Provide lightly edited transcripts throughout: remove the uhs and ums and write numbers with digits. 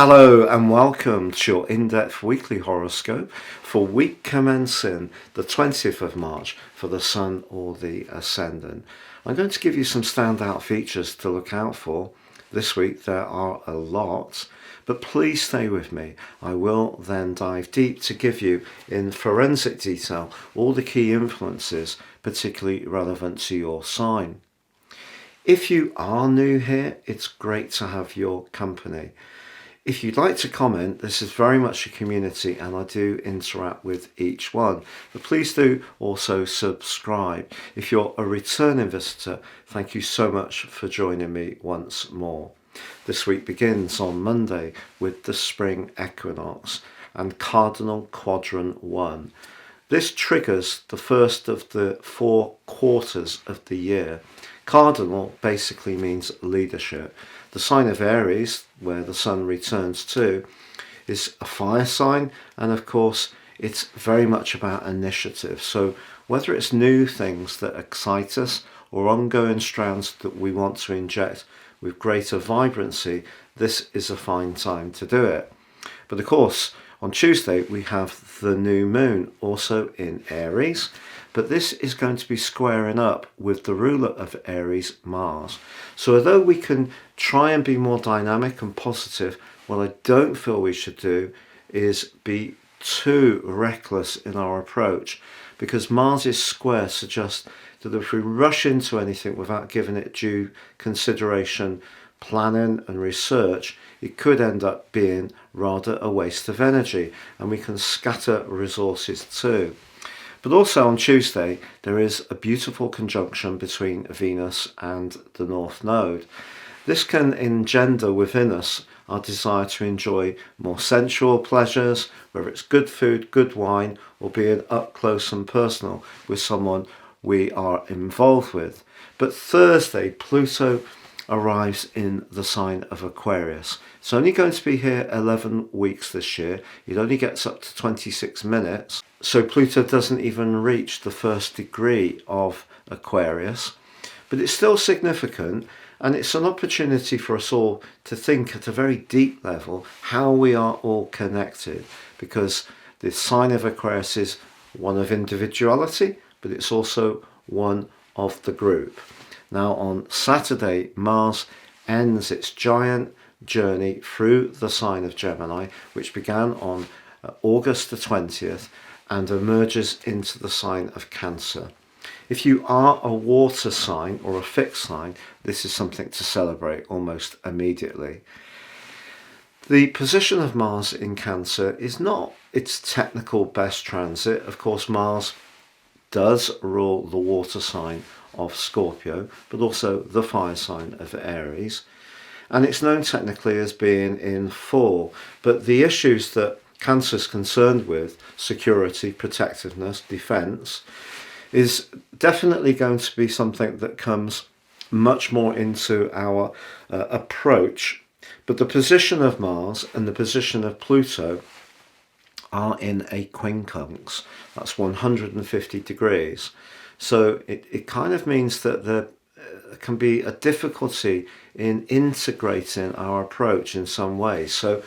Hello and welcome to your in-depth weekly horoscope for week commencing the 20th of March for the Sun or the Ascendant. I'm going to give you some standout features to look out for. This week there are a lot, but please stay with me. I will then dive deep to give you in forensic detail all the key influences particularly relevant to your sign. If you are new here, it's great to have your company. If you'd like to comment, this is very much a community and I do interact with each one. But please do also subscribe. If you're a returning visitor, thank you so much for joining me once more. This week begins on Monday with the spring equinox and cardinal quadrant 1. This triggers the first of the 4 quarters of the year. Cardinal basically means leadership. The sign of Aries, where the sun returns to, is a fire sign, and of course it's very much about initiative. So whether it's new things that excite us or ongoing strands that we want to inject with greater vibrancy, this is a fine time to do it. But of course, on Tuesday we have the new moon also in Aries, but this is going to be squaring up with the ruler of Aries, Mars. So although we can try and be more dynamic and positive, what I don't feel we should do is be too reckless in our approach, because Mars's square suggests that if we rush into anything without giving it due consideration, planning and research, it could end up being rather a waste of energy, and we can scatter resources too. But also on Tuesday, there is a beautiful conjunction between Venus and the North Node. This can engender within us our desire to enjoy more sensual pleasures, whether it's good food, good wine, or being up close and personal with someone we are involved with. But Thursday, Pluto arrives in the sign of Aquarius. It's only going to be here 11 weeks this year. It only gets up to 26 minutes. So Pluto doesn't even reach the first degree of Aquarius. But it's still significant, and it's an opportunity for us all to think at a very deep level how we are all connected, because the sign of Aquarius is one of individuality, but it's also one of the group. Now on Saturday, Mars ends its giant journey through the sign of Gemini, which began on August the 20th and emerges into the sign of Cancer. If you are a water sign or a fixed sign, this is something to celebrate almost immediately. The position of Mars in Cancer is not its technical best transit. Of course, Mars does rule the water sign of Scorpio, but also the fire sign of Aries. And it's known technically as being in fall. But the issues that Cancer is concerned with, security, protectiveness, defense, is definitely going to be something that comes much more into our approach. But the position of Mars and the position of Pluto are in a quincunx. That's 150 degrees. So it kind of means that there can be a difficulty in integrating our approach in some way. So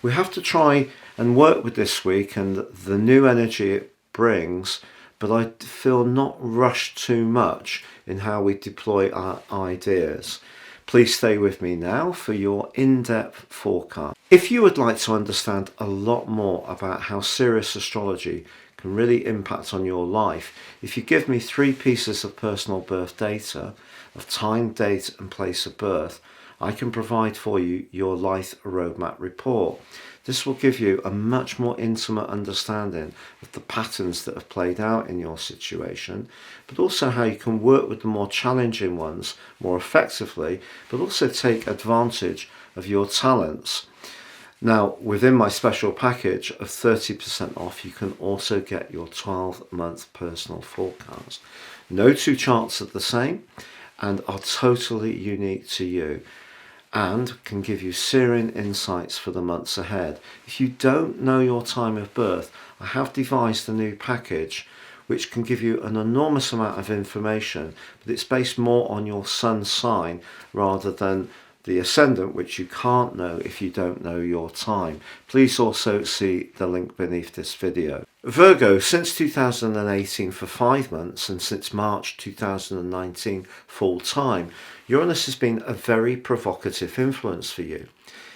we have to try and work with this week and the new energy it brings, but I feel not rushed too much in how we deploy our ideas. Please stay with me now for your in-depth forecast. If you would like to understand a lot more about how Sirius astrology can really impact on your life, if you give me 3 pieces of personal birth data of time, date and place of birth, I can provide for you your life roadmap report. This will give you a much more intimate understanding of the patterns that have played out in your situation, but also how you can work with the more challenging ones more effectively, but also take advantage of your talents. Now, within my special package of 30% off, you can also get your 12-month personal forecast. No 2 charts are the same and are totally unique to you, and can give you searing insights for the months ahead. If you don't know your time of birth, I have devised a new package which can give you an enormous amount of information, but it's based more on your sun sign rather than the ascendant, which you can't know if you don't know your time. Please also see the link beneath this video. Virgo, since 2018 for 5 months and since March 2019 full time, Uranus has been a very provocative influence for you.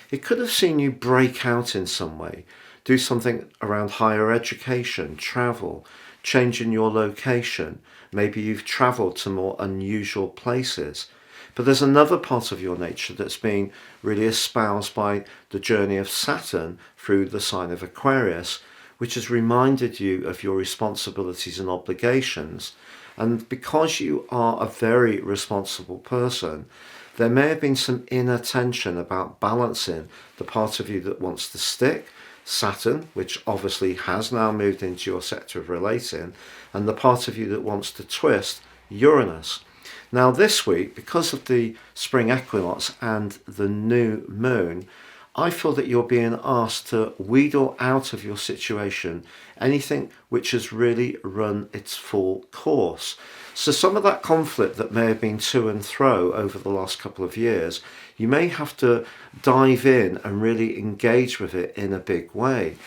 It could have seen you break out in some way, do something around higher education, travel, changing your location. Maybe you've travelled to more unusual places. But there's another part of your nature that's been really espoused by the journey of Saturn through the sign of Aquarius, which has reminded you of your responsibilities and obligations. And because you are a very responsible person, there may have been some inner tension about balancing the part of you that wants to stick, Saturn, which obviously has now moved into your sector of relating, and the part of you that wants to twist, Uranus. Now this week, because of the spring equinox and the new moon, I feel that you're being asked to wheedle out of your situation anything which has really run its full course. So some of that conflict that may have been to and fro over the last couple of years, you may have to dive in and really engage with it in a big way.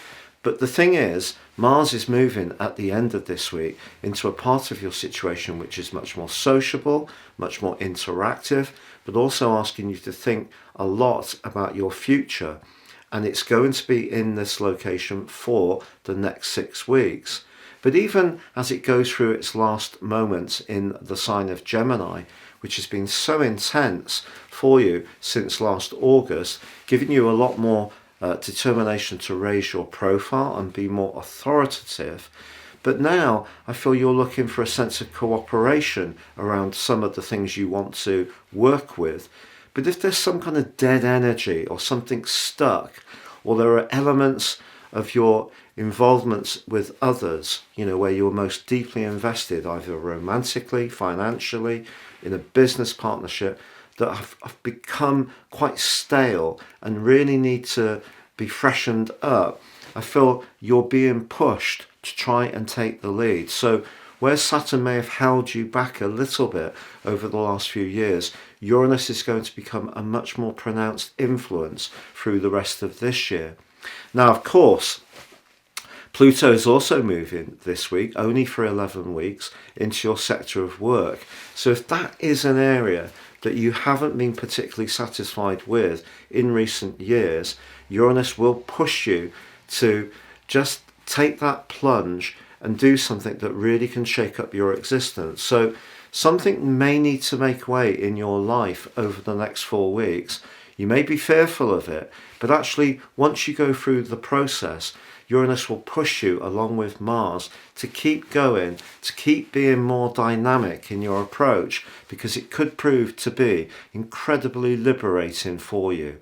But the thing is, Mars is moving at the end of this week into a part of your situation which is much more sociable, much more interactive, but also asking you to think a lot about your future. And it's going to be in this location for the next 6 weeks. But even as it goes through its last moments in the sign of Gemini, which has been so intense for you since last August, giving you a lot more determination to raise your profile and be more authoritative. But now I feel you're looking for a sense of cooperation around some of the things you want to work with. But if there's some kind of dead energy or something stuck, or there are elements of your involvements with others, where you're most deeply invested, either romantically, financially, in a business partnership, that have become quite stale and really need to be freshened up, I feel you're being pushed to try and take the lead. So where Saturn may have held you back a little bit over the last few years, Uranus is going to become a much more pronounced influence through the rest of this year. Now, of course, Pluto is also moving this week, only for 11 weeks, into your sector of work. So if that is an area that you haven't been particularly satisfied with in recent years, Uranus will push you to just take that plunge and do something that really can shake up your existence. So something may need to make way in your life over the next 4 weeks. You may be fearful of it, but actually once you go through the process, Uranus will push you along with Mars to keep going, to keep being more dynamic in your approach, because it could prove to be incredibly liberating for you.